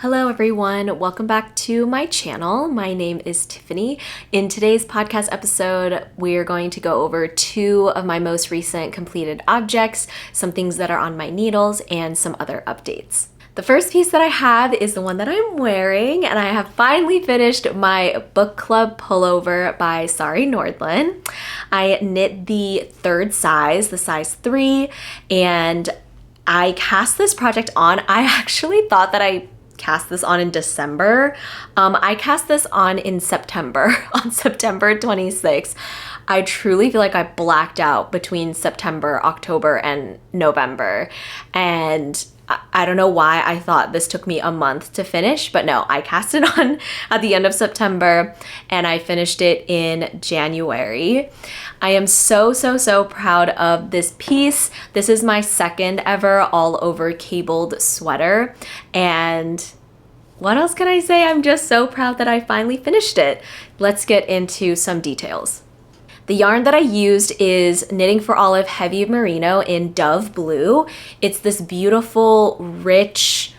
Hello everyone, welcome back to my channel. My name is Tiffany. In today's podcast episode, we're going to go over two of my most recent completed objects, some things that are on my needles, and some other updates. The first piece that I have is the one that I'm wearing, and I have finally finished my book club pullover by Sari Nordlund. I knit the third size, the size 3, and I cast this project on. I actually thought that I cast this on in December. I cast this on in September, on September 26th. I truly feel like I blacked out between September, October, and November. And I don't know why I thought this took me a month to finish, but no, I cast it on at the end of September and I finished it in January. I am so proud of this piece. This is my second ever all over cabled sweater. And what else can I say? I'm just so proud that I finally finished it. Let's get into some details. The yarn that I used is Knitting for Olive Heavy Merino in Dove Blue. It's this beautiful, rich,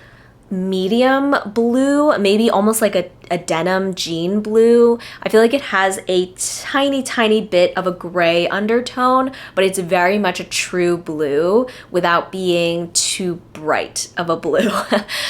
medium blue, maybe almost like a denim jean blue. I feel like it has a tiny bit of a gray undertone, but it's very much a true blue without being too bright of a blue.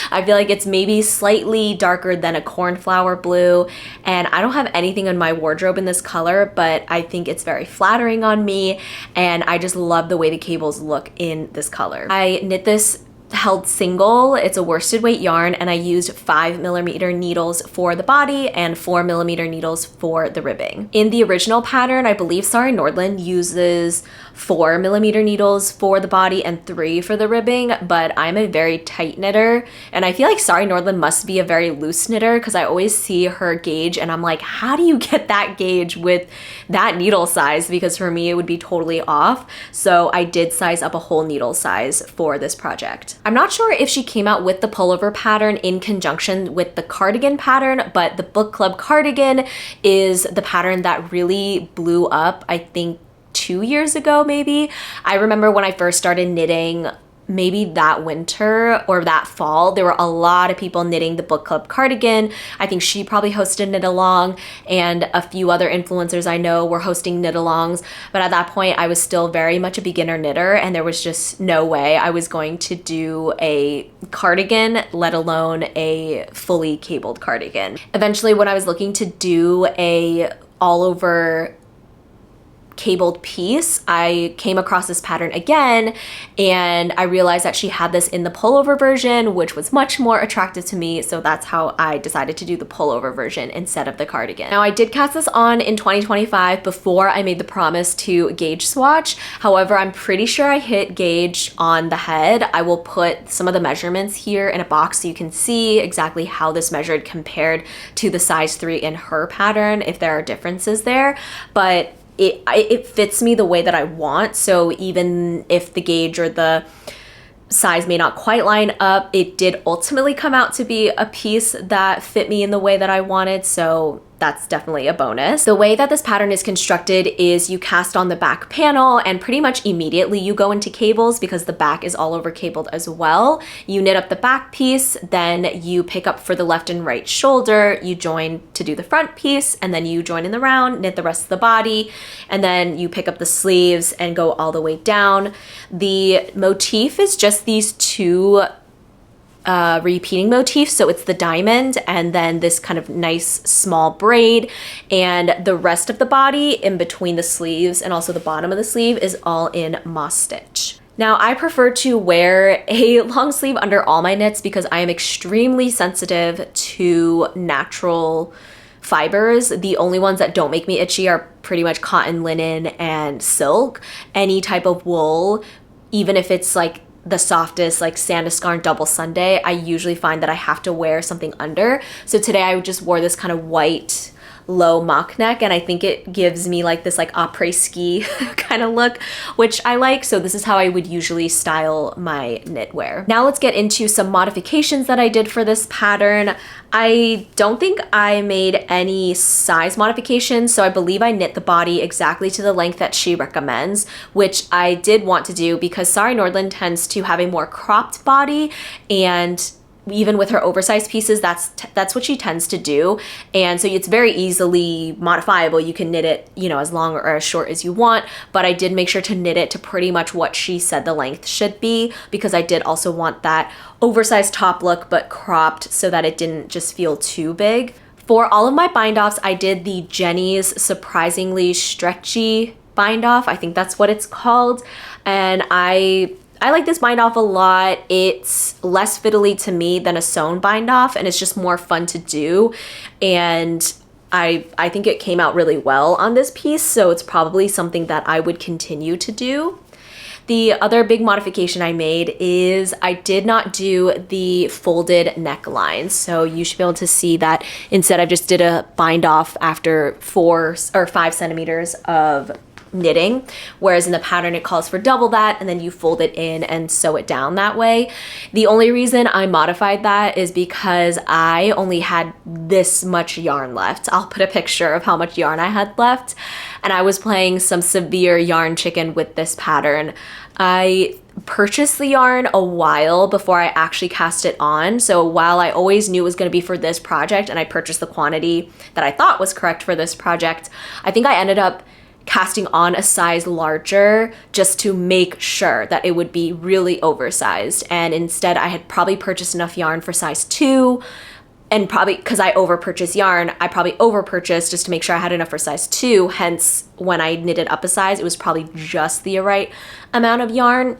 I feel like it's maybe slightly darker than a cornflower blue, and I don't have anything in my wardrobe in this color, but I think it's very flattering on me, and I just love the way the cables look in this color. I knit this held single. It's a worsted weight yarn, and I used 5mm needles for the body and 4mm needles for the ribbing. In the original pattern, I believe Sari Nordlund uses 4mm needles for the body and 3 for the ribbing, but I'm a very tight knitter, and I feel like Sari Nordlund must be a very loose knitter because I always see her gauge and I'm like, how do you get that gauge with that needle size? Because for me, it would be totally off. So I did size up a whole needle size for this project. I'm not sure if she came out with the pullover pattern in conjunction with the cardigan pattern, but the book club cardigan is the pattern that really blew up, I think 2 years ago maybe. I remember when I first started knitting, maybe that winter or that fall, there were a lot of people knitting the book club cardigan. I think she probably hosted knit along, and a few other influencers I know were hosting knit alongs. But at that point, I was still very much a beginner knitter, and there was just no way I was going to do a cardigan, let alone a fully cabled cardigan. Eventually, when I was looking to do a all over cabled piece, I came across this pattern again, and I realized that she had this in the pullover version, which was much more attractive to me, so that's how I decided to do the pullover version instead of the cardigan. Now, I did cast this on in 2025 before I made the promise to gauge swatch. However, I'm pretty sure I hit gauge on the head. I will put some of the measurements here in a box so you can see exactly how this measured compared to the size 3 in her pattern, if there are differences there, but it fits me the way that I want. So even if the gauge or the size may not quite line up, it did ultimately come out to be a piece that fit me in the way that I wanted. So that's definitely a bonus. The way that this pattern is constructed is you cast on the back panel and pretty much immediately you go into cables because the back is all over cabled as well. You knit up the back piece, then you pick up for the left and right shoulder, you join to do the front piece, and then you join in the round, knit the rest of the body, and then you pick up the sleeves and go all the way down. The motif is just these two repeating motifs, so it's the diamond and then this kind of nice small braid, and the rest of the body in between the sleeves and also the bottom of the sleeve is all in moss stitch. Now, I prefer to wear a long sleeve under all my knits because I am extremely sensitive to natural fibers. The only ones that don't make me itchy are pretty much cotton, linen, and silk. Any type of wool, even if it's like the softest, like Sandiscarn double Sunday, I usually find that I have to wear something under. So today I just wore this kind of white low mock neck, and I think it gives me like this like après ski kind of look, which I like. So this is how I would usually style my knitwear. Now let's get into some modifications that I did for this pattern. I don't think I made any size modifications, so I believe I knit the body exactly to the length that she recommends, which I did want to do because Sari Nordlund tends to have a more cropped body, and even with her oversized pieces, that's what she tends to do. And so it's very easily modifiable. You can knit it, you know, as long or as short as you want, but I did make sure to knit it to pretty much what she said the length should be, because I did also want that oversized top look, but cropped so that it didn't just feel too big. For all of my bind offs, I did the Jenny's Surprisingly Stretchy bind off. I think that's what it's called. And I like this bind off a lot. It's less fiddly to me than a sewn bind off, and it's just more fun to do. And I think it came out really well on this piece, so it's probably something that I would continue to do. The other big modification I made is I did not do the folded neckline. So you should be able to see that instead I just did a bind off after 4 or 5 centimeters of knitting, whereas in the pattern it calls for double that, and then you fold it in and sew it down that way. The only reason I modified that is because I only had this much yarn left. I'll put a picture of how much yarn I had left, and I was playing some severe yarn chicken with this pattern. I purchased the yarn a while before I actually cast it on, so while I always knew it was going to be for this project and I purchased the quantity that I thought was correct for this project, I think I ended up casting on a size larger just to make sure that it would be really oversized. And instead I had probably purchased enough yarn for size 2, and probably because I over-purchased yarn, I probably over-purchased just to make sure I had enough for size 2. Hence, when I knitted up a size, it was probably just the right amount of yarn.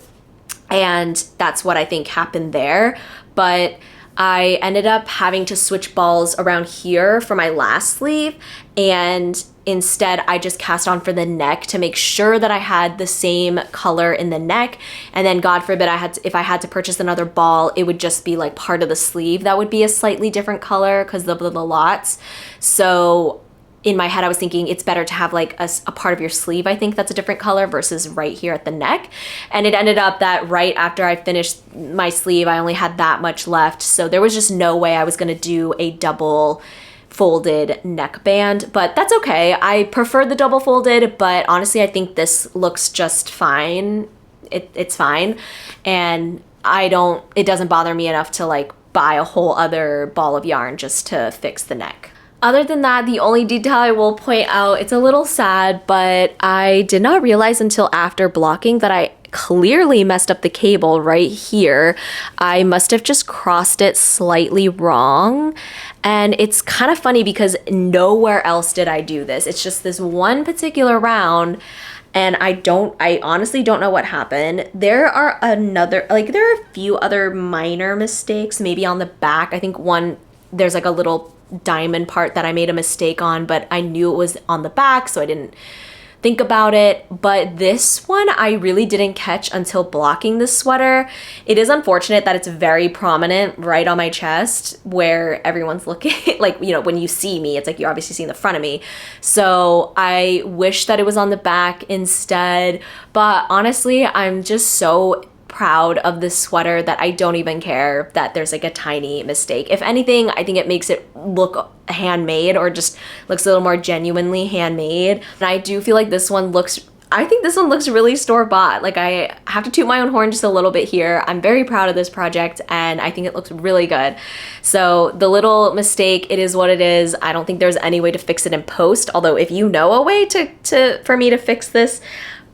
And that's what I think happened there. But I ended up having to switch balls around here for my last sleeve, and instead I just cast on for the neck to make sure that I had the same color in the neck. And then God forbid if I had to purchase another ball, it would just be like part of the sleeve that would be a slightly different color because of the lots. So in my head I was thinking it's better to have like a part of your sleeve, I think, that's a different color versus right here at the neck. And it ended up that right after I finished my sleeve, I only had that much left. So there was just no way I was gonna do a double folded neckband, but that's okay. I prefer the double folded, but honestly I think this looks just fine. It's fine, and it doesn't bother me enough to like buy a whole other ball of yarn just to fix the neck. Other than that, the only detail I will point out, it's a little sad, but I did not realize until after blocking that I clearly messed up the cable right here. I must have just crossed it slightly wrong. And it's kind of funny because nowhere else did I do this. It's just this one particular round, and I honestly don't know what happened. There are a few other minor mistakes, maybe on the back. I think there's like a little diamond part that I made a mistake on, but I knew it was on the back, so I didn't think about it. But this one I really didn't catch until blocking this sweater. It is unfortunate that it's very prominent right on my chest where everyone's looking. Like, you know, when you see me, it's like you're obviously seeing the front of me. So I wish that it was on the back instead. But honestly, I'm just so proud of this sweater that I don't even care that there's like a tiny mistake. If anything, I think it makes it look handmade, or just looks a little more genuinely handmade. And I do feel like this one looks really store-bought. Like, I have to toot my own horn just a little bit here. I'm very proud of this project, and I think it looks really good. So the little mistake, it is what it is. I don't think there's any way to fix it in post, although if you know a way for me to fix this,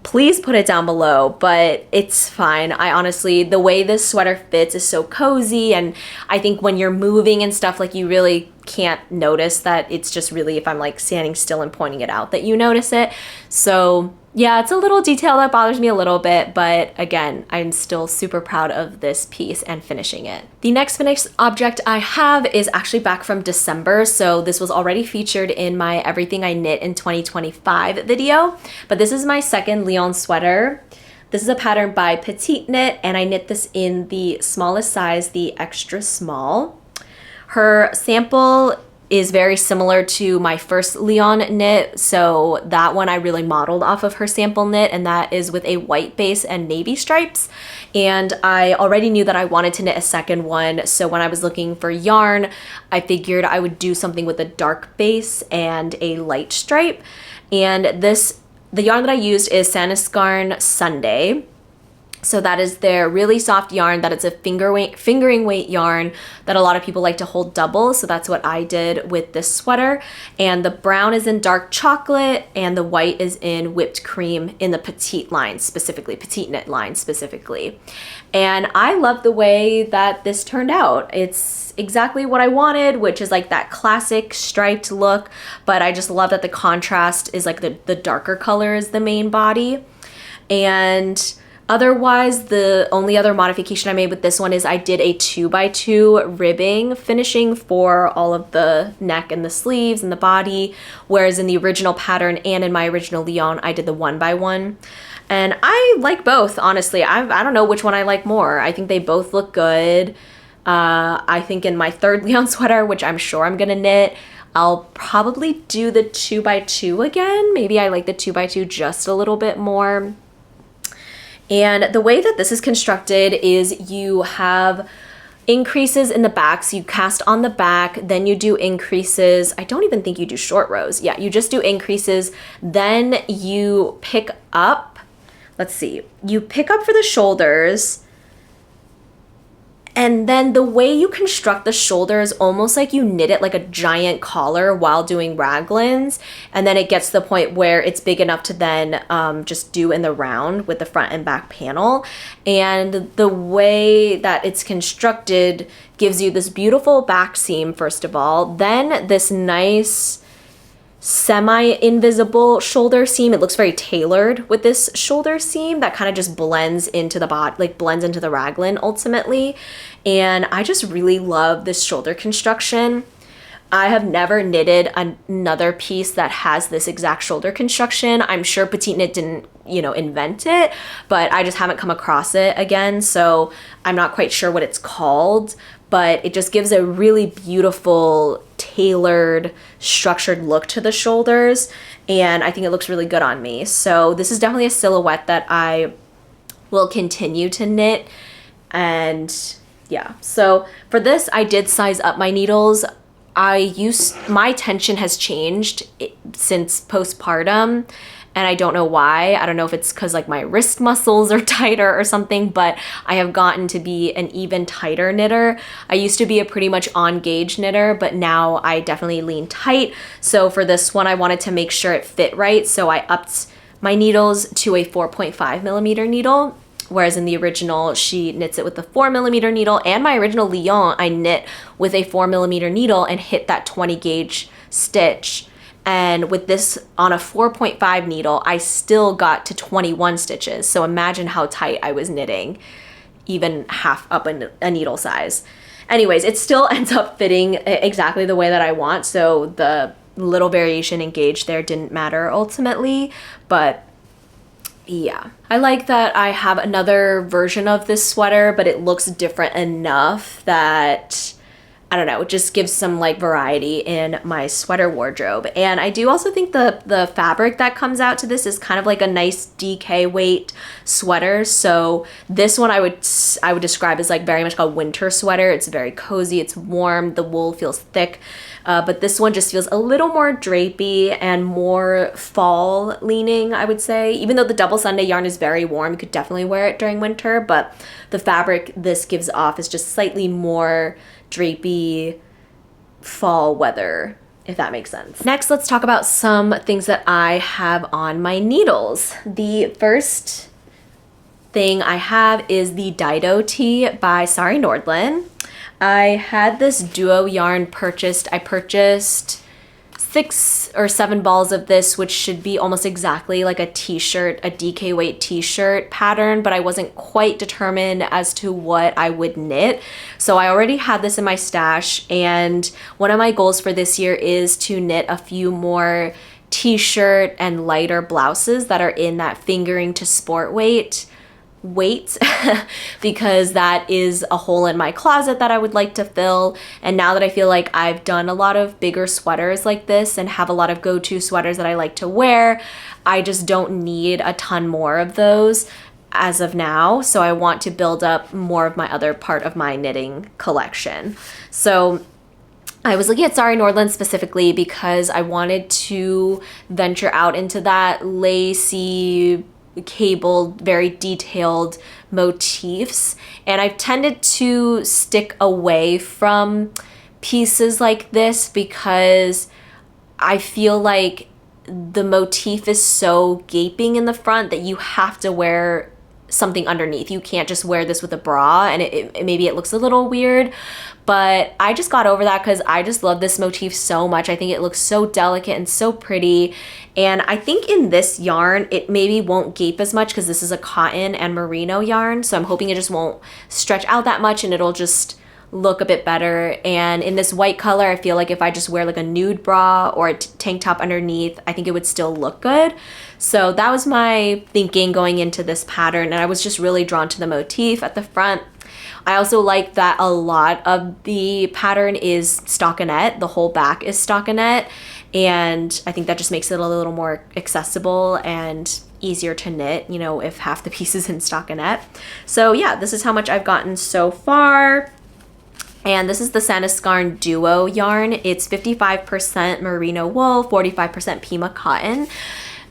please put it down below, but it's fine. I honestly, the way this sweater fits is so cozy, and I think when you're moving and stuff, like, you really can't notice that. It's just really if I'm like standing still and pointing it out that you notice it. So yeah, it's a little detail that bothers me a little bit, but again, I'm still super proud of this piece and finishing it. The next finished object I have is actually back from December, so this was already featured in my Everything I Knit in 2025 video, but this is my second Lyon sweater. This is a pattern by Petite Knit, and I knit this in the smallest size, the extra small. Her sample is very similar to my first Lyon knit, so that one I really modeled off of her sample knit, and that is with a white base and navy stripes. And I already knew that I wanted to knit a second one, so when I was looking for yarn, I figured I would do something with a dark base and a light stripe. And the yarn that I used is Saniscarn Sunday. So that is their really soft yarn, that it's a fingering weight yarn that a lot of people like to hold double. So that's what I did with this sweater. And the brown is in dark chocolate and the white is in whipped cream in the petite line specifically, petite knit line specifically. And I love the way that this turned out. It's exactly what I wanted, which is like that classic striped look, but I just love that the contrast is like the darker color is the main body. And otherwise, the only other modification I made with this one is I did a 2x2 ribbing finishing for all of the neck and the sleeves and the body, whereas in the original pattern and in my original Lyon, I did the 1x1. And I like both, honestly. I don't know which one I like more. I think they both look good. I think in my third Lyon sweater, which I'm sure I'm gonna knit, I'll probably do the 2x2 again. Maybe I like the 2x2 just a little bit more. And the way that this is constructed is you have increases in the back. So you cast on the back, then you do increases. I don't even think you do short rows. Yeah, you just do increases. Then you pick up, let's see, you pick up for the shoulders. And then the way you construct the shoulder is almost like you knit it like a giant collar while doing raglans. And then it gets to the point where it's big enough to then just do in the round with the front and back panel. And the way that it's constructed gives you this beautiful back seam, first of all. Then this nice semi-invisible shoulder seam. It looks very tailored with this shoulder seam that kind of just blends into the body, like blends into the raglan ultimately. And I just really love this shoulder construction. I have never knitted another piece that has this exact shoulder construction. I'm sure Petite Knit didn't, invent it, but I just haven't come across it again. So I'm not quite sure what it's called, but it just gives a really beautiful, tailored, structured look to the shoulders. And I think it looks really good on me. So this is definitely a silhouette that I will continue to knit. And yeah, so for this, I did size up my needles. My tension has changed since postpartum, and I don't know why. I don't know if it's because like my wrist muscles are tighter or something, but I have gotten to be an even tighter knitter. I used to be a pretty much on gauge knitter, but now I definitely lean tight. So for this one, I wanted to make sure it fit right. So I upped my needles to a 4.5 millimeter needle. Whereas in the original, she knits it with the 4 millimeter needle, and my original Lyon, I knit with a 4 millimeter needle and hit that 20 gauge stitch. And with this on a 4.5 needle, I still got to 21 stitches. So imagine how tight I was knitting, even half up a needle size. Anyways, it still ends up fitting exactly the way that I want. So the little variation in gauge there didn't matter ultimately, but yeah. I like that I have another version of this sweater, but it looks different enough that, I don't know, it just gives some like variety in my sweater wardrobe. And I do also think the fabric that comes out to this is kind of like a nice DK weight sweater. So this one I would describe as like very much a winter sweater. It's very cozy, it's warm, the wool feels thick. But this one just feels a little more drapey and more fall leaning, I would say. Even though the double Sunday yarn is very warm, you could definitely wear it during winter, but the fabric this gives off is just slightly more drapey fall weather, if that makes sense. Next, let's talk about some things that I have on my needles. The first thing I have is the Dido tee by Sari Nordlund. I had this duo yarn purchased. I purchased 6 or 7 balls of this, which should be almost exactly like a t-shirt, a DK weight t-shirt pattern, but I wasn't quite determined as to what I would knit. So I already had this in my stash, and one of my goals for this year is to knit a few more t-shirt and lighter blouses that are in that fingering to sport weight because that is a hole in my closet that I would like to fill. And now that I feel like I've done a lot of bigger sweaters like this and have a lot of go-to sweaters that I like to wear, I just don't need a ton more of those as of now. So I want to build up more of my other part of my knitting collection. So I was looking at Sari Nordlund specifically because I wanted to venture out into that lacy, cabled, very detailed motifs. And I've tended to stick away from pieces like this because I feel like the motif is so gaping in the front that you have to wear something underneath. You can't just wear this with a bra, and maybe it looks a little weird, but I just got over that because I just love this motif so much. I think it looks so delicate and so pretty, and I think in this yarn it maybe won't gape as much because this is a cotton and merino yarn, so I'm hoping it just won't stretch out that much and it'll just look a bit better. And in this white color, I feel like if I just wear like a nude bra or a tank top underneath, I think it would still look good. So that was my thinking going into this pattern, and I was just really drawn to the motif at the front. I also like that a lot of the pattern is stockinette. The whole back is stockinette, and I think that just makes it a little more accessible and easier to knit, you know, if half the piece is in stockinette. So yeah, this is how much I've gotten so far. And this is the Sanascarn Duo yarn. It's 55% merino wool, 45% Pima cotton.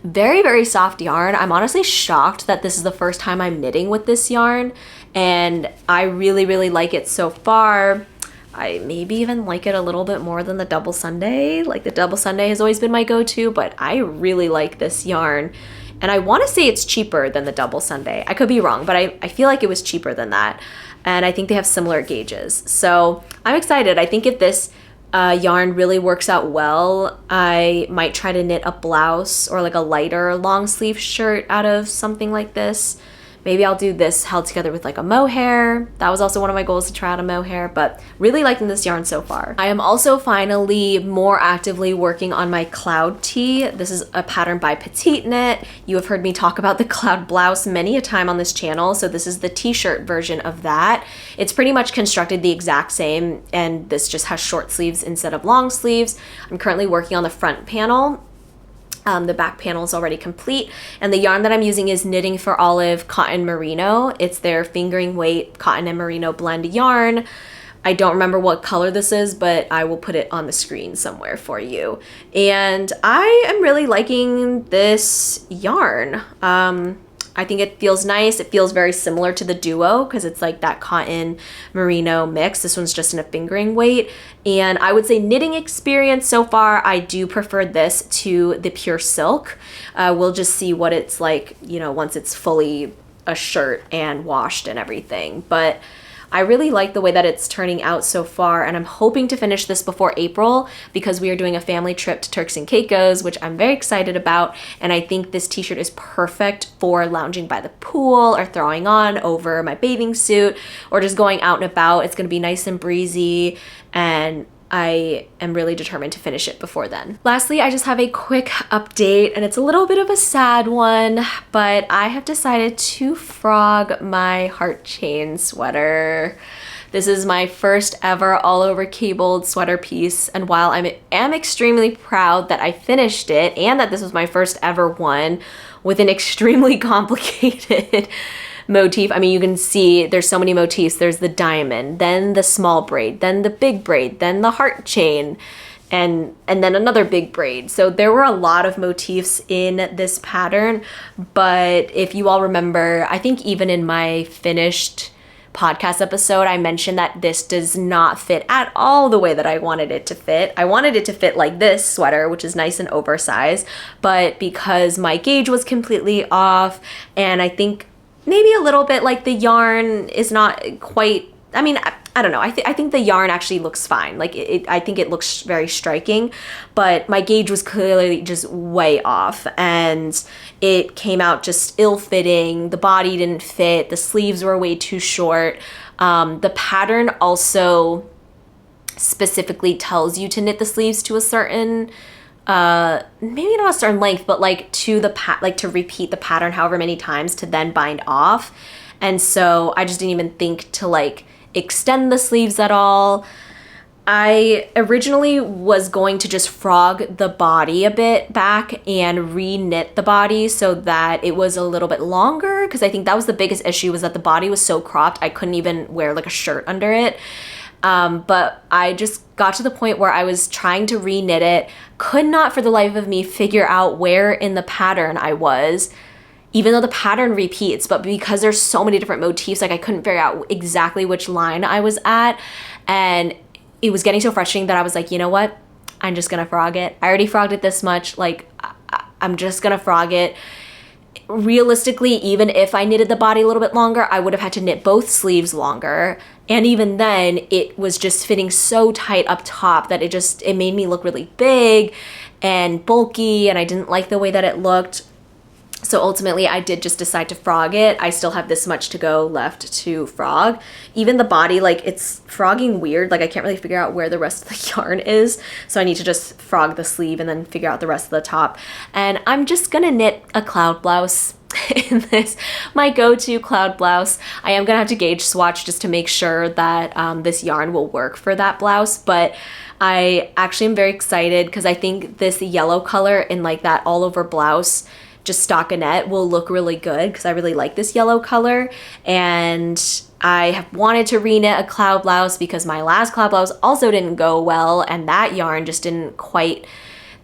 Very, very soft yarn. I'm honestly shocked that this is the first time I'm knitting with this yarn, and I really, really like it so far. I maybe even like it a little bit more than the Double Sunday. Like, the Double Sunday has always been my go-to, but I really like this yarn. And I want to say it's cheaper than the Double Sunday. I could be wrong, but I feel like it was cheaper than that. And I think they have similar gauges. So I'm excited. I think if this yarn really works out well, I might try to knit a blouse or like a lighter long sleeve shirt out of something like this. Maybe I'll do this held together with like a mohair. That was also one of my goals, to try out a mohair, but really liking this yarn so far. I am also finally more actively working on my cloud tee. This is a pattern by Petite Knit. You have heard me talk about the cloud blouse many a time on this channel, so this is the t-shirt version of that. It's pretty much constructed the exact same, and this just has short sleeves instead of long sleeves. I'm currently working on the front panel. The back panel is already complete, and the yarn that I'm using is Knitting for Olive Cotton Merino. It's their fingering weight cotton and merino blend yarn. I don't remember what color this is, but I will put it on the screen somewhere for you. And I am really liking this yarn. I think it feels nice. It feels very similar to the Duo because it's like that cotton merino mix. This one's just in a fingering weight. And I would say knitting experience so far, I do prefer this to the pure silk. We'll just see what it's like, you know, once it's fully a shirt and washed and everything. But I really like the way that it's turning out so far, and I'm hoping to finish this before April because we are doing a family trip to Turks and Caicos, which I'm very excited about, and I think this t-shirt is perfect for lounging by the pool or throwing on over my bathing suit or just going out and about. It's going to be nice and breezy, and I am really determined to finish it before then. Lastly, I just have a quick update, and it's a little bit of a sad one, but I have decided to frog my heart chain sweater. This is my first ever all over cabled sweater piece, and while I am extremely proud that I finished it and that this was my first ever one with an extremely complicated motif. I mean, you can see there's so many motifs. There's the diamond, then the small braid, then the big braid, then the heart chain, and then another big braid. So there were a lot of motifs in this pattern, but if you all remember, I think even in my finished podcast episode, I mentioned that this does not fit at all the way that I wanted it to fit. I wanted it to fit like this sweater, which is nice and oversized, but because my gauge was completely off, and I think maybe a little bit like the yarn is not quite, I mean, I don't know. I think the yarn actually looks fine. Like I think it looks very striking, but my gauge was clearly just way off, and it came out just ill-fitting. The body didn't fit. The sleeves were way too short. The pattern also specifically tells you to knit the sleeves to a certain maybe not a certain length, but like to the like to repeat the pattern however many times to then bind off. And so I just didn't even think to like extend the sleeves at all. I originally was going to just frog the body a bit back and re-knit the body so that it was a little bit longer, because I think that was the biggest issue, was that the body was so cropped I couldn't even wear like a shirt under it. But I just got to the point where I was trying to re-knit it, could not for the life of me figure out where in the pattern I was, even though the pattern repeats, but because there's so many different motifs, like I couldn't figure out exactly which line I was at. And it was getting so frustrating that I was like, you know what? I'm just gonna frog it. I already frogged it this much. Like, I'm just gonna frog it. Realistically, even if I knitted the body a little bit longer, I would have had to knit both sleeves longer. And even then, it was just fitting so tight up top that it made me look really big and bulky, and I didn't like the way that it looked. So ultimately, I did just decide to frog it. I still have this much to go left to frog. Even the body, like, it's frogging weird. Like, I can't really figure out where the rest of the yarn is. So I need to just frog the sleeve and then figure out the rest of the top. And I'm just gonna knit a cloud blouse in this, my go-to cloud blouse. I am gonna have to gauge swatch just to make sure that this yarn will work for that blouse. But I actually am very excited because I think this yellow color in like that all over blouse, just stockinette, will look really good because I really like this yellow color. And I have wanted to reknit a cloud blouse because my last cloud blouse also didn't go well, and that yarn just didn't quite,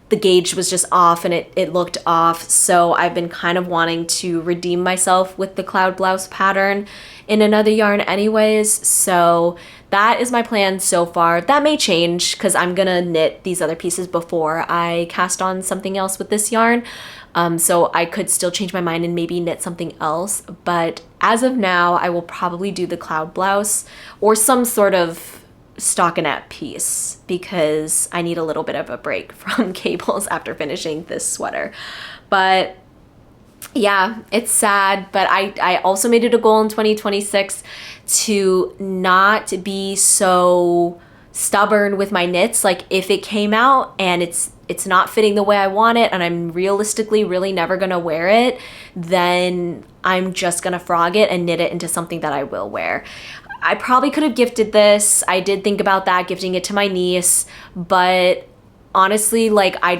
the gauge was just off and it looked off. So I've been kind of wanting to redeem myself with the cloud blouse pattern in another yarn anyways. So that is my plan so far. That may change because I'm gonna knit these other pieces before I cast on something else with this yarn. So I could still change my mind and maybe knit something else. But as of now, I will probably do the cloud blouse or some sort of stockinette piece because I need a little bit of a break from cables after finishing this sweater. But yeah, it's sad, but I also made it a goal in 2026 to not be so stubborn with my knits. Like, if it came out and it's not fitting the way I want it and I'm realistically really never gonna wear it, then I'm just gonna frog it and knit it into something that I will wear. I probably could have gifted this. I did think about that, gifting it to my niece, but honestly, like, I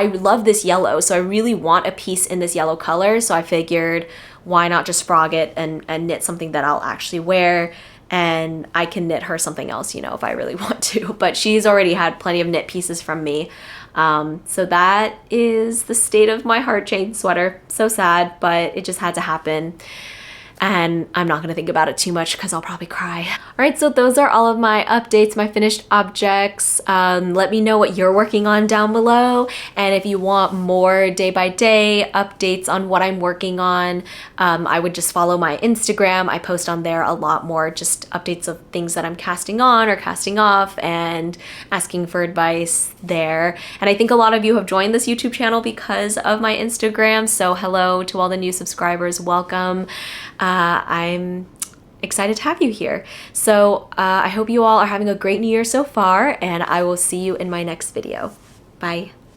love this yellow, so I really want a piece in this yellow color. So I figured, why not just frog it and knit something that I'll actually wear, and I can knit her something else, you know, if I really want to. But she's already had plenty of knit pieces from me. So that is the state of my heart chain sweater. So sad, but it just had to happen. And I'm not gonna think about it too much because I'll probably cry. All right, so those are all of my updates, my finished objects. Let me know what you're working on down below. And if you want more day-by-day updates on what I'm working on, I would just follow my Instagram. I post on there a lot more, just updates of things that I'm casting on or casting off and asking for advice there. And I think a lot of you have joined this YouTube channel because of my Instagram. So hello to all the new subscribers, welcome. I'm excited to have you here. So I hope you all are having a great new year so far, and I will see you in my next video. Bye.